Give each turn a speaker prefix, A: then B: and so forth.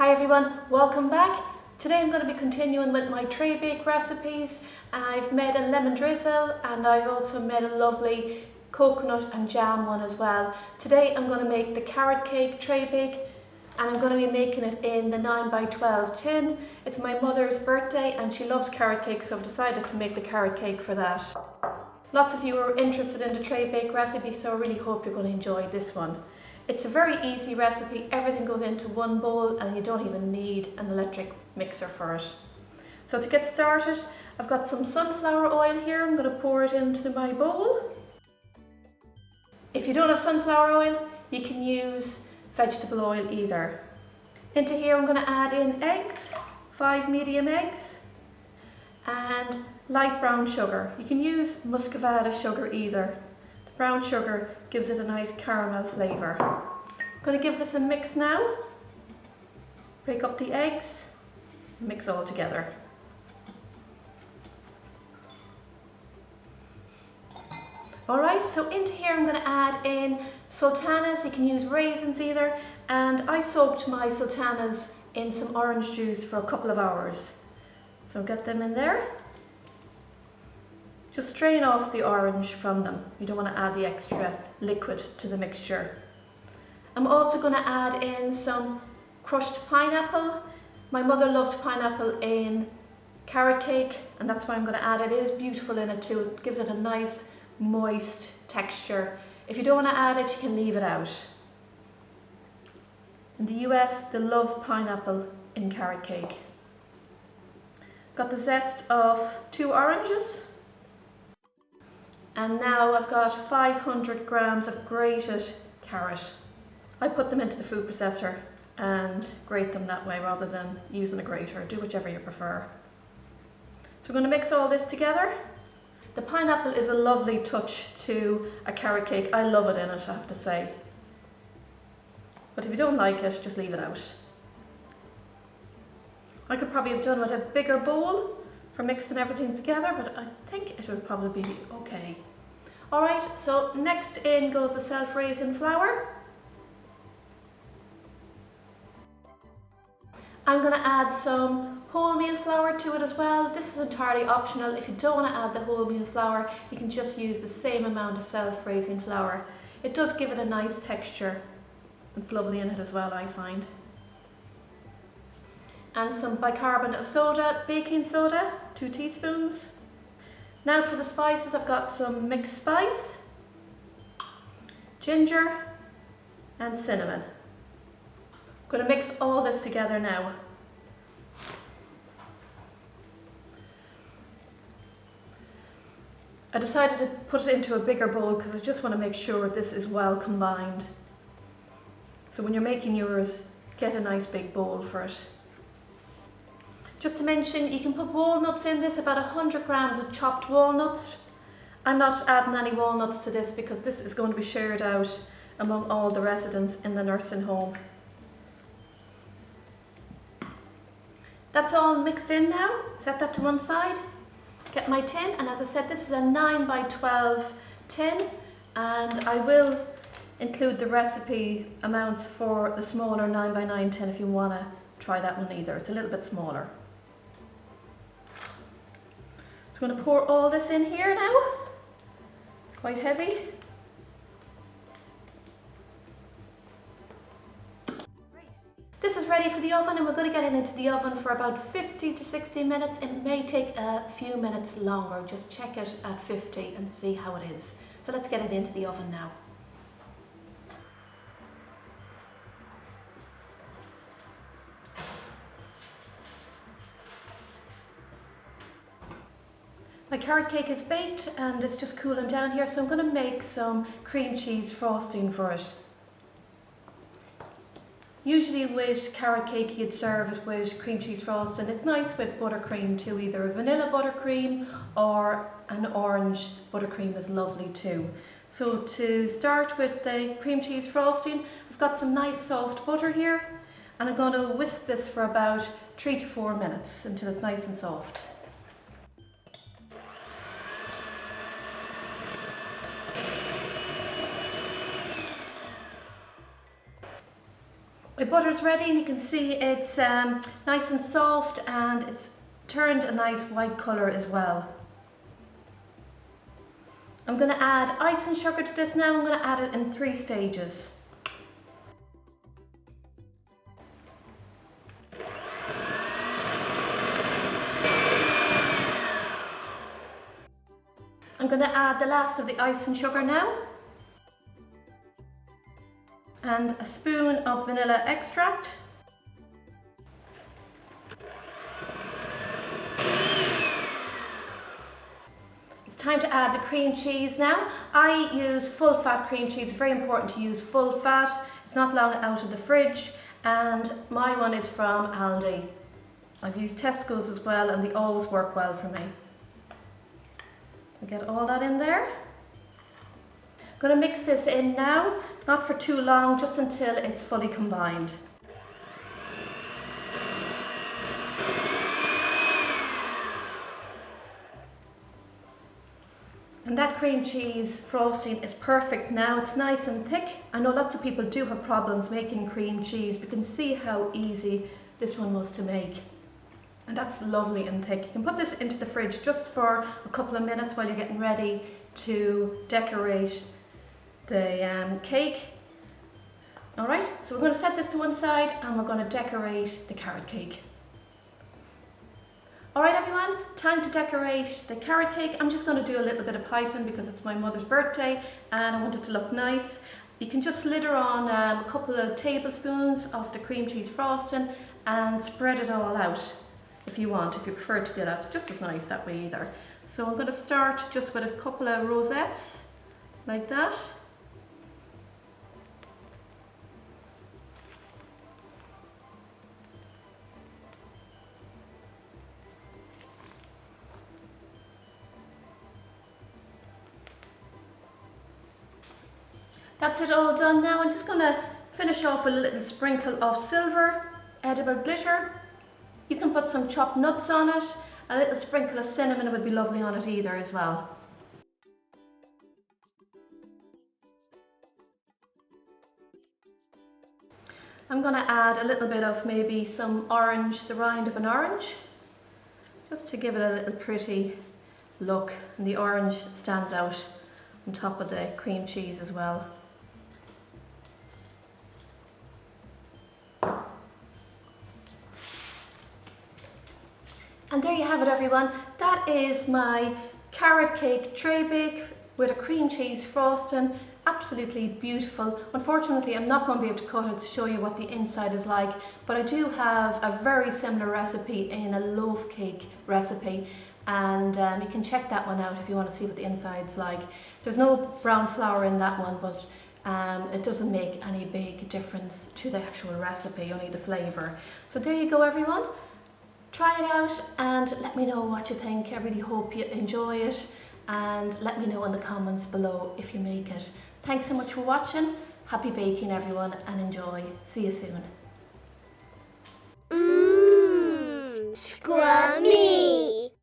A: Hi everyone, welcome back. Today I'm going to be continuing with my Traybake recipes. I've made a lemon drizzle and I've also made a lovely coconut and jam one as well. Today I'm going to make the carrot cake Traybake and I'm going to be making it in the 9x12 tin. It's my mother's birthday and she loves carrot cake, so I've decided to make the carrot cake for that. Lots of you are interested in the Traybake recipe, so I really hope you're going to enjoy this one. It's a very easy recipe, everything goes into one bowl and you don't even need an electric mixer for it. So to get started, I've got some sunflower oil here. I'm going to pour it into my bowl. If you don't have sunflower oil, you can use vegetable oil either. Into here I'm going to add in eggs, 5 medium eggs, and light brown sugar. You can use muscovado sugar either. The brown sugar gives it a nice caramel flavour. I'm going to give this a mix now. Break up the eggs, mix all together. Alright, so into here I'm going to add in sultanas. You can use raisins either, and I soaked my sultanas in some orange juice for a couple of hours. So get them in there. Just strain off the orange from them. You don't want to add the extra liquid to the mixture. I'm also going to add in some crushed pineapple. My mother loved pineapple in carrot cake and that's why I'm going to add it. It is beautiful in it too. It gives it a nice moist texture. If you don't want to add it, you can leave it out. In the US, they love pineapple in carrot cake. Got the zest of 2 oranges. And now I've got 500 grams of grated carrot. I put them into the food processor and grate them that way rather than using a grater. Do whichever you prefer. So we're going to mix all this together. The pineapple is a lovely touch to a carrot cake. I love it in it, I have to say. But if you don't like it, just leave it out. I could probably have done with a bigger bowl for mixing everything together, but I think it would probably be okay. Alright, so next in goes the self-raising flour. I'm going to add some wholemeal flour to it as well. This is entirely optional. If you don't want to add the wholemeal flour, you can just use the same amount of self-raising flour. It does give it a nice texture. It's lovely in it as well, I find. And some bicarbonate of soda, baking soda, 2 teaspoons. Now for the spices, I've got some mixed spice, ginger and cinnamon. I'm going to mix all this together now. I decided to put it into a bigger bowl because I just want to make sure this is well combined. So when you're making yours, get a nice big bowl for it. Just to mention, you can put walnuts in this, about 100 grams of chopped walnuts. I'm not adding any walnuts to this because this is going to be shared out among all the residents in the nursing home. That's all mixed in now. Set that to one side. Get my tin, and as I said, this is a 9x12 tin, and I will include the recipe amounts for the smaller 9x9 tin if you want to try that one either. It's a little bit smaller. I'm going to pour all this in here now. It's quite heavy. This is ready for the oven and we're going to get it into the oven for about 50 to 60 minutes. It may take a few minutes longer. Just check it at 50 and see how it is. So let's get it into the oven now. My carrot cake is baked and it's just cooling down here, so I'm going to make some cream cheese frosting for it. Usually with carrot cake you'd serve it with cream cheese frosting. It's nice with buttercream too, either a vanilla buttercream or an orange buttercream is lovely too. So to start with the cream cheese frosting, I've got some nice soft butter here and I'm going to whisk this for about 3 to 4 minutes until it's nice and soft. My butter's ready and you can see it's nice and soft and it's turned a nice white colour as well. I'm going to add icing sugar to this now. I'm going to add it in 3 stages. I'm going to add the last of the icing sugar now. And a spoon of vanilla extract. It's time to add the cream cheese now. I use full fat cream cheese. It's very important to use full fat. It's not long out of the fridge, and my one is from Aldi. I've used Tesco's as well and they always work well for me. I'll get all that in there. I'm going to mix this in now, not for too long, just until it's fully combined. And that cream cheese frosting is perfect now. It's nice and thick. I know lots of people do have problems making cream cheese, but you can see how easy this one was to make. And that's lovely and thick. You can put this into the fridge just for a couple of minutes while you're getting ready to decorate the cake. Alright, so we're going to set this to one side and we're going to decorate the carrot cake. Alright everyone, time to decorate the carrot cake. I'm just going to do a little bit of piping because it's my mother's birthday and I want it to look nice. You can just slither on a couple of tablespoons of the cream cheese frosting and spread it all out if you want, if you prefer to do that. It's just as nice that way either. So I'm going to start just with a couple of rosettes like that. That's it all done now. I'm just going to finish off with a little sprinkle of silver edible glitter. You can put some chopped nuts on it. A little sprinkle of cinnamon would be lovely on it either as well. I'm going to add a little bit of maybe some orange, the rind of an orange, just to give it a little pretty look. And the orange stands out on top of the cream cheese as well. And there you have it everyone, that is my carrot cake tray bake with a cream cheese frosting. Absolutely beautiful. Unfortunately I'm not going to be able to cut it to show you what the inside is like, but I do have a very similar recipe in a loaf cake recipe, and you can check that one out if you want to see what the inside's like. There's no brown flour in that one, but it doesn't make any big difference to the actual recipe, only the flavour. So there you go everyone. Try it out and let me know what you think. I really hope you enjoy it, and let me know in the comments below if you make it. Thanks so much for watching. Happy baking everyone, and enjoy. See you soon.
B: Scrummy.